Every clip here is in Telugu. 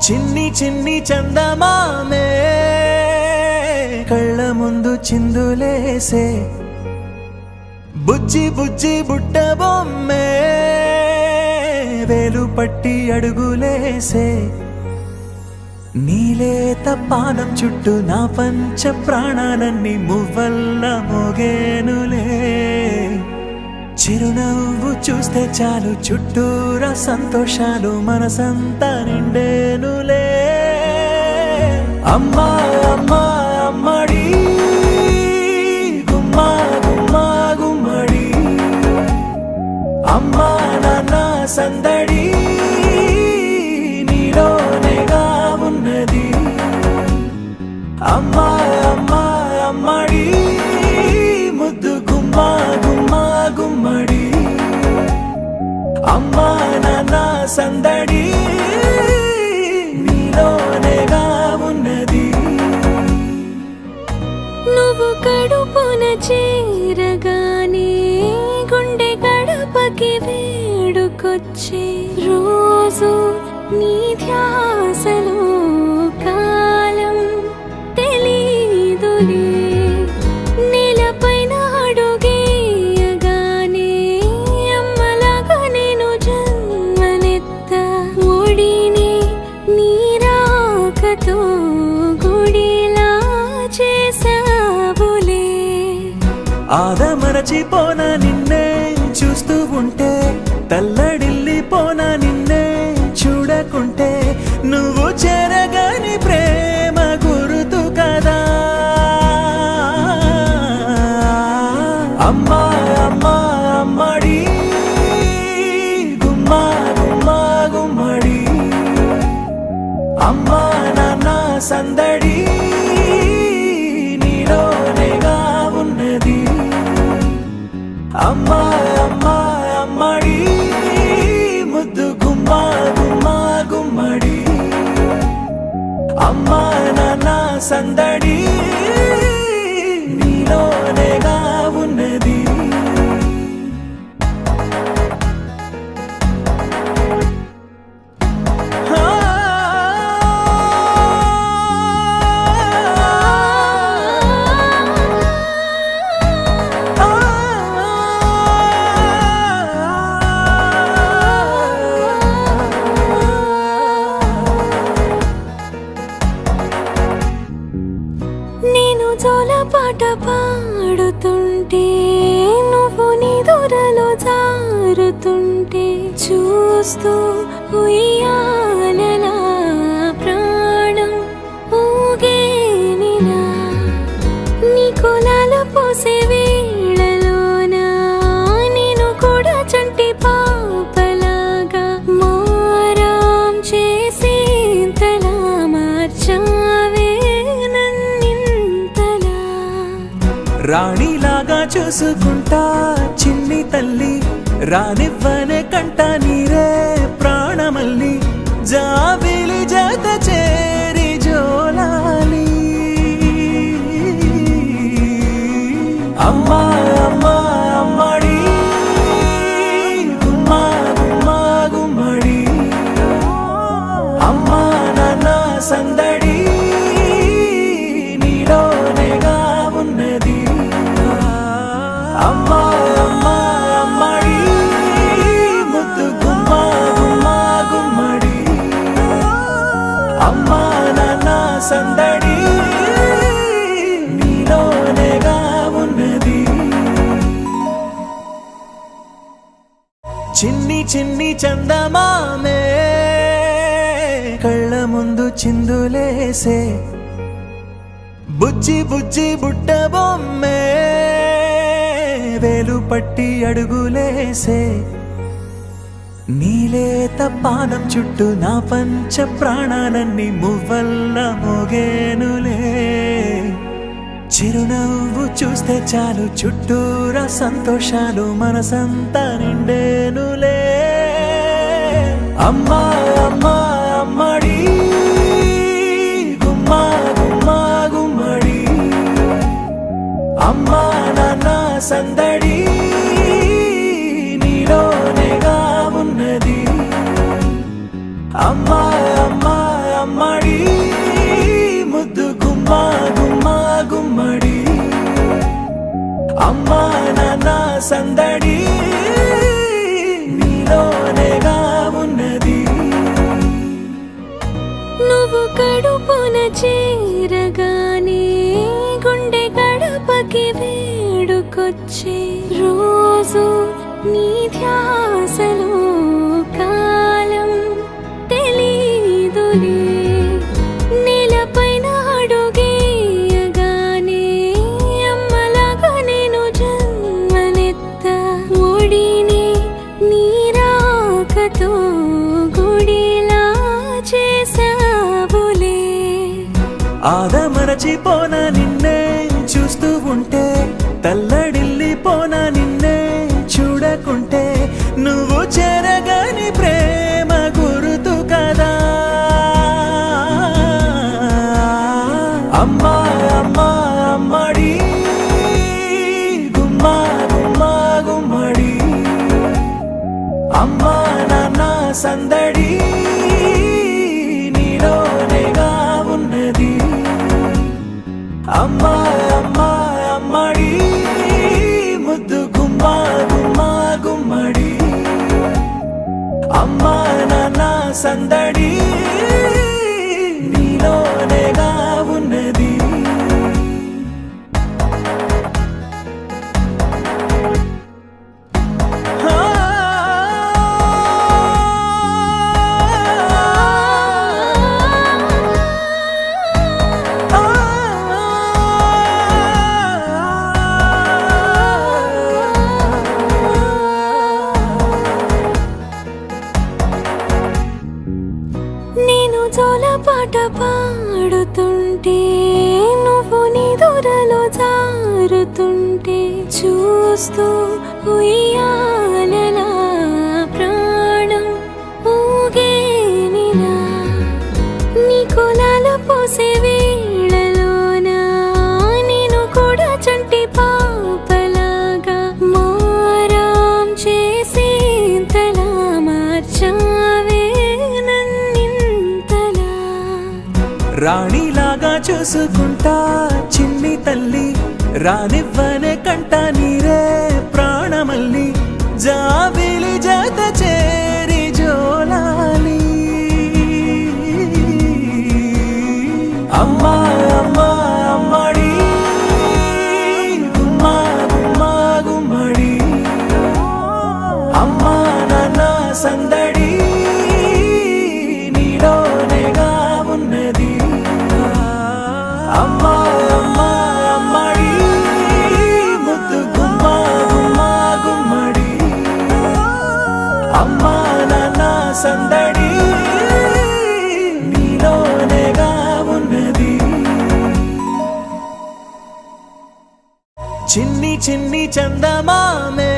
చిన్ని చిన్ని చందమామే కళ్ళ ముందు చిందులేసే బుజ్జి బుజ్జి బుట్ట బొమ్మే వేలు పట్టి అడుగులేసే నీలేత పానం చుట్టూ నా పంచ ప్రాణాలన్నీ మువ్వల్ల మోగేనులే చిరునవ్వు చూస్తే చాలు చుట్టూరా సంతోషాలు మనసంతా నిండేనులే అమ్మా అమ్మా అమ్మడి గుమ్మా గుమ్మా గుమ్మడి అమ్మా నాన్న సందడి నీలోనేగా ఉన్నది అమ్మా అమ్మా అమ్మడి ముద్దు గుమ్మా గుమ్మా గుమ్మడి అమ్మా నాన్న సందడి నీలోనేగా ఉన్నది నువ్వు కడుపున చేరగానే గుండె గడపకి వేడుకొచ్చే రోజు నీ ధ్యాసలో కాలం తెలీదులే నేలపైన అడుగేయగానే అమ్మలాగా నేను జన్మనెత్త ఒడిని నీ రాకతో గుడిలా చేసావులే ఆదమరచిపోనా నిన్నే చూస్తూ ఉంటే తల్లడిల్లిపోనా నిన్నే చూడకుంటే నువ్వు చెరగని ప్రేమ గురుతు కదా అమ్మా అమ్మా అమ్మడి గుమ్మా గుమ్మా గుమ్మడి అమ్మా నాన్న సందడి నీలోనేగా ఉన్నది అమ్మా అమ్మా అమ్మడి ముద్దు గుమ్మా గుమ్మా గుమ్మడి అమ్మా నాన్న సందడి నీలోనేగా ఉన్నది నేను జోలపాట పాడుతుంటే నువ్వు నీ దూరలో జారుతుంటే చూస్తూ ఉయ్యాలలా ప్రాణం ఊగేనిలా నీ కులాల పోసే వేళలోన నేను కూడా చంటి పాపలాగా మారాం చేసేంతలా మార్చావే రాణిలాగా చూసుకుంటా చిన్ని తల్లి రానివ్వనే కంట నీరే ప్రాణమల్లి జాబిలి జత చేరి జోలాలి అమ్మా అమ్మా అమ్మడి గుమ్మా గుమ్మా గుమ్మడి అమ్మా నాన్న సందడి నీలోనేగా ఉన్నది అమ్మా అమ్మా అమ్మడి ముద్దు గుమ్మా గుమ్మా గుమ్మడి అమ్మా నాన్న సందడి నీలోనేగా ఉన్నది చిన్ని చిన్ని చందమామే కళ్ళ ముందు చిందులేసే బుజ్జి బుజ్జి బుట్ట బొమ్మే వేలు పట్టి అడుగులేసే నీలేత పానం చుట్టూ నా పంచ ప్రాణాలన్నీ మువ్వల్ల మోగేనులే చిరునవ్వు చూస్తే చాలు చుట్టూరా సంతోషాలు మనసంతా నిండేనులే అమ్మా అమ్మా అమ్మడి గుమ్మా గుమ్మా గుమ్మడి అమ్మా నాన్న సందడి నీలోనేగా ఉన్నది అమ్మా అమ్మా నువ్వు కడుపున చేరగానే గుండె గడపకి వేడుకొచ్చే రోజు నీ ధ్యాసలో కాలం తెలీదులే నేలపైన అడుగేయగానే అమ్మలాగా నేను జన్మనెత్త ఒడిని నీ రాకతో గుడిలా చేసావులే ఆదమరచిపోన నిన్నే చూస్తూ ఉంటే తల్లడిల్లిపోన నిన్నే చూడకుంటే నువ్వు చెరగని ప్రేమ గురుతు కదా అమ్మా అమ్మా అమ్మడి గుమ్మా గుమ్మా గుమ్మడి అమ్మా నాన్న సందడి నీలోనేగా ఉన్నది అమ్మా అమ్మా అమ్మడి ముద్దు గుమ్మా గుమ్మా గుమ్మడి అమ్మా నాన్న సందడి నీలోనేగా ఉన్నది నేను జోలపాట పాడుతుంటే నువ్వు నీ దూరలో జారుతుంటే చూస్తూ ఉయ్యాలలా ప్రాణం ఊగేనిలా నీ కులాలు పోసే వేళలోనా నేను కూడా చంటి పాపలాగా మారాం చేసి తలా మార్చావే నన్నింతలా రాణిలాగా చూసుకుంటా చిన్ని తల్లి రానివ్వనే కంట నీరే ప్రాణమల్లి జాబిలి జత చేరి జోలాలి అమ్మా అమ్మా అమ్మడి గుమ్మా గుమ్మా గుమ్మడి అమ్మా నాన్న సందడి నీలోనేగా ఉన్నది అమ్మా అమ్మా అమ్మడి ముద్దు గుమ్మా గుమ్మా గుమ్మడి అమ్మా నాన్న సందడి నీలోనేగా ఉన్నది చిన్ని చిన్ని చందమామే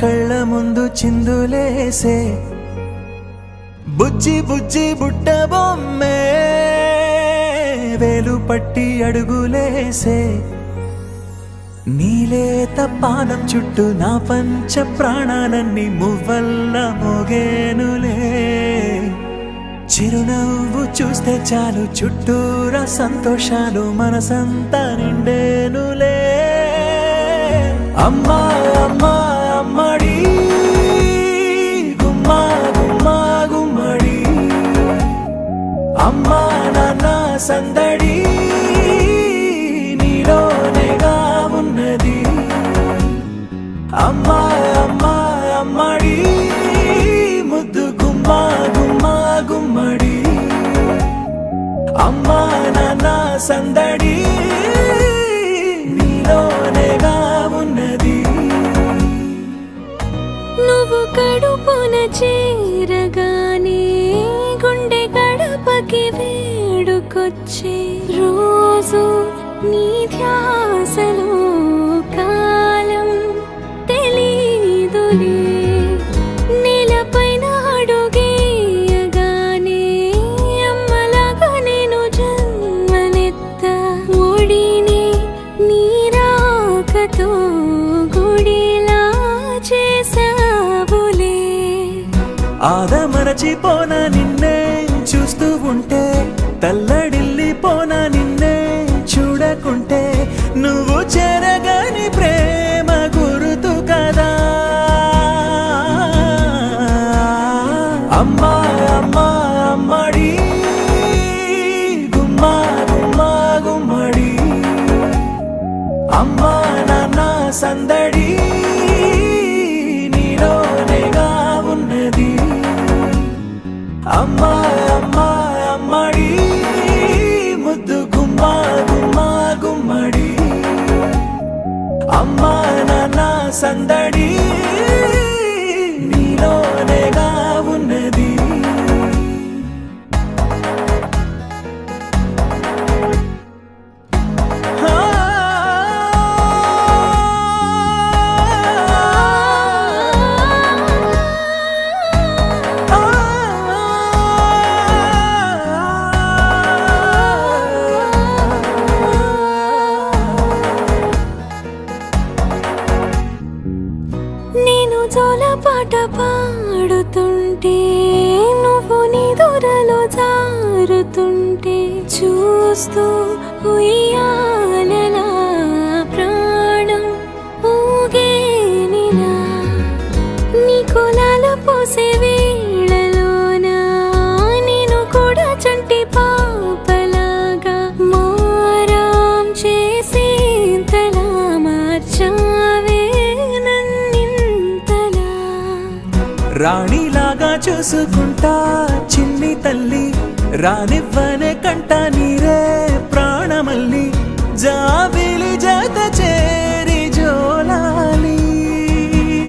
కళ్ళ ముందు చిందులేసే బుజ్జి బుజ్జి బుట్ట బొమ్మే వేలు పట్టి అడుగులేసే నీలేత పానం చుట్టూ నా పంచ ప్రాణాలన్నీ మువ్వల్ల మోగేనులే చిరునవ్వు చూస్తే చాలు చుట్టూరా సంతోషాలు మనసంతా నిండేనులే అమ్మా అమ్మా అమ్మడి గుమ్మా గుమ్మా గుమ్మడి అమ్మా నాన్న సందడి నీలోనేగా ఉన్నది అమ్మా అమ్మా అమ్మడి ముద్దు గుమ్మా గుమ్మా గుమ్మడి అమ్మా నాన్న సందడి నీలోనేగా ఉన్నది నువ్వు కడుపున చేరగానే గుండె గడపకి వేడుకొచ్చే రోజు నీ ధ్యాసలో కాలం తెలీదులే నేలపైన అడుగేయగానే అమ్మలాగా నేను జన్మనెత్త ఒడిని నీ రాకతో గుడిలా చేసావులే ఆదమరచిపోన నిన్నే చూస్తూ ఉంటే తల్లడిల్లిపోన నిన్నే చూడకుంటే నువ్వు చెరగని ప్రేమ గురుతు కదా అమ్మా అమ్మా అమ్మడి అమ్మా అమ్మా అమ్మడి ముద్దు గుమ్మా గుమ్మా గుమ్మడి అమ్మా నాన్న సందడి నీలోనేగా ఉన్నది. నేను జోలపాట పాడుతుంటే నువ్వు నీ దూరలో జారుతుంటే చూస్తూ ఉయ్యాలలా ప్రాణం ఊగేనిలా నీ కులాల పోసే వేళలోన నేను కూడా చంటి పాపలాగా మారాం చేసేంతలా మార్చావే నన్నింతలా. రాణిలాగా చూసుకుంటా చిన్ని తల్లి రానివ్వనే కంట నీరే ప్రాణమల్లి జాబిలి జత చే